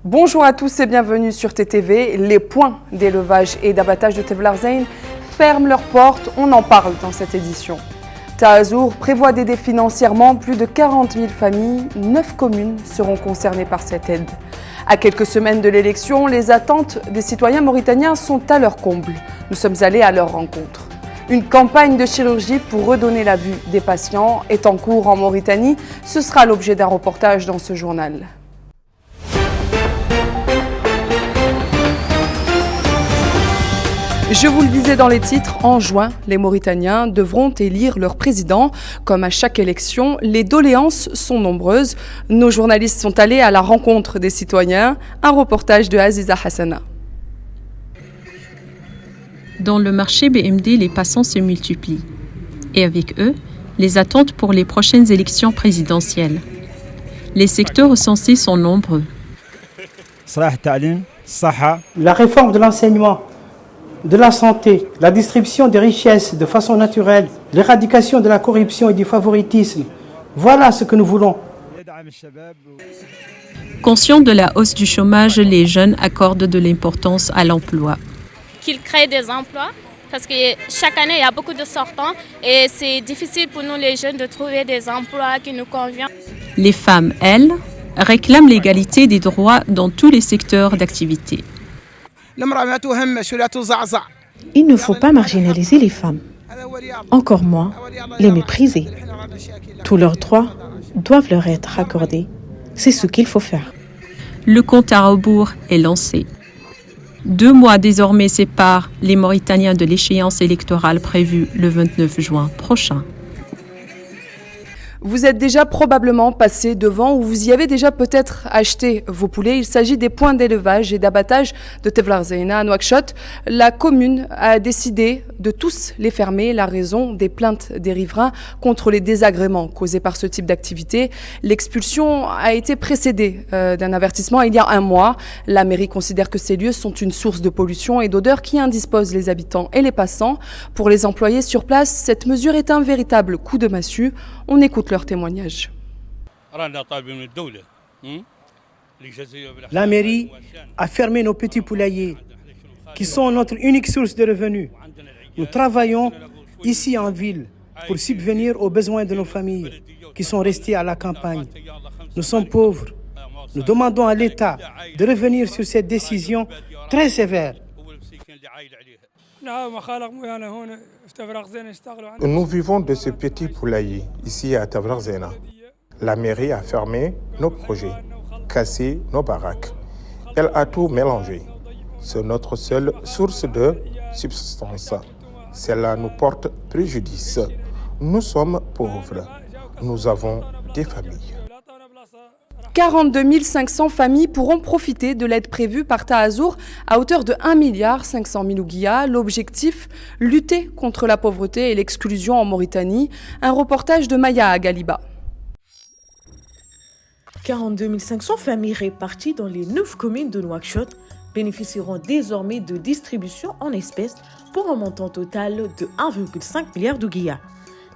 Bonjour à tous et bienvenue sur TTV. Les points d'élevage et d'abattage de Tevlarzein ferment leurs portes. On en parle dans cette édition. Tahazour prévoit d'aider financièrement plus de 40 000 familles. 9 communes seront concernées par cette aide. À quelques semaines de l'élection, les attentes des citoyens mauritaniens sont à leur comble. Nous sommes allés à leur rencontre. Une campagne de chirurgie pour redonner la vue des patients est en cours en Mauritanie. Ce sera l'objet d'un reportage dans ce journal. Je vous le disais dans les titres, en juin, les Mauritaniens devront élire leur président. Comme à chaque élection, les doléances sont nombreuses. Nos journalistes sont allés à la rencontre des citoyens. Un reportage de Aziza Hassana. Dans le marché BMD, les passants se multiplient. Et avec eux, les attentes pour les prochaines élections présidentielles. Les secteurs recensés sont nombreux. La réforme de l'enseignement, de la santé, la distribution des richesses de façon naturelle, l'éradication de la corruption et du favoritisme. Voilà ce que nous voulons. Conscients de la hausse du chômage, les jeunes accordent de l'importance à l'emploi. Qu'ils créent des emplois, parce que chaque année, il y a beaucoup de sortants et c'est difficile pour nous les jeunes de trouver des emplois qui nous conviennent. Les femmes, elles, réclament l'égalité des droits dans tous les secteurs d'activité. Il ne faut pas marginaliser les femmes, encore moins les mépriser. Tous leurs droits doivent leur être accordés. C'est ce qu'il faut faire. Le compte à rebours est lancé. 2 mois désormais séparent les Mauritaniens de l'échéance électorale prévue le 29 juin prochain. Vous êtes déjà probablement passé devant ou vous y avez déjà peut-être acheté vos poulets. Il s'agit des points d'élevage et d'abattage de Tevlarzein à Nouakchott. La commune a décidé de tous les fermer. La raison des plaintes des riverains contre les désagréments causés par ce type d'activité. L'expulsion a été précédée d'un avertissement il y a 1 mois. La mairie considère que ces lieux sont une source de pollution et d'odeur qui indisposent les habitants et les passants. Pour les employés sur place, cette mesure est un véritable coup de massue. On écoute leur témoignage. La mairie a fermé nos petits poulaillers, qui sont notre unique source de revenus. Nous travaillons ici en ville pour subvenir aux besoins de nos familles qui sont restées à la campagne. Nous sommes pauvres. Nous demandons à l'État de revenir sur cette décision très sévère. Nous vivons de ce petit poulailler ici à Tevlarzein. La mairie a fermé nos projets, cassé nos baraques. Elle a tout mélangé. C'est notre seule source de subsistance. Cela nous porte préjudice. Nous sommes pauvres. Nous avons des familles. 42 500 familles pourront profiter de l'aide prévue par Tahazour à hauteur de 1,5 milliard ouguiyas. L'objectif, lutter contre la pauvreté et l'exclusion en Mauritanie. Un reportage de Maya Agaliba. 42 500 familles réparties dans les 9 communes de Nouakchott bénéficieront désormais de distributions en espèces pour un montant total de 1,5 milliard d'ouguiyas.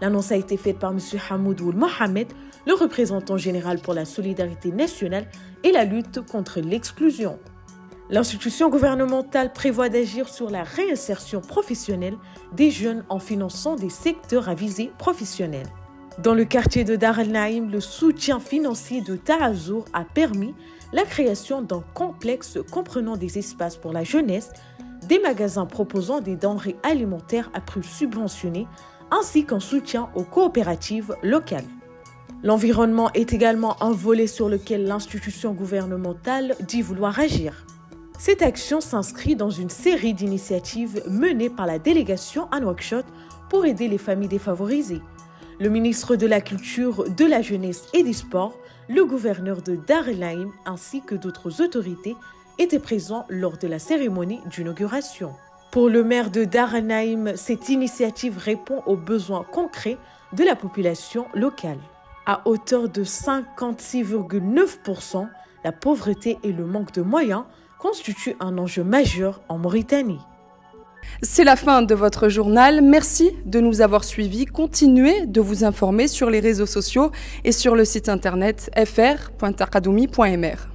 L'annonce a été faite par M. Hamoud Ould Mohamed, le représentant général pour la solidarité nationale et la lutte contre l'exclusion. L'institution gouvernementale prévoit d'agir sur la réinsertion professionnelle des jeunes en finançant des secteurs à visée professionnelle. Dans le quartier de Dar El Naïm, le soutien financier de Tahazour a permis la création d'un complexe comprenant des espaces pour la jeunesse, des magasins proposant des denrées alimentaires à prix subventionnés, ainsi qu'un soutien aux coopératives locales. L'environnement est également un volet sur lequel l'institution gouvernementale dit vouloir agir. Cette action s'inscrit dans une série d'initiatives menées par la délégation à Nouakchott pour aider les familles défavorisées. Le ministre de la Culture, de la Jeunesse et des Sports, le gouverneur de Dar El Naïm ainsi que d'autres autorités étaient présents lors de la cérémonie d'inauguration. Pour le maire de Dar El Naïm, cette initiative répond aux besoins concrets de la population locale. À hauteur de 56,9%, la pauvreté et le manque de moyens constituent un enjeu majeur en Mauritanie. C'est la fin de votre journal. Merci de nous avoir suivis. Continuez de vous informer sur les réseaux sociaux et sur le site internet fr.taqadoumi.mr.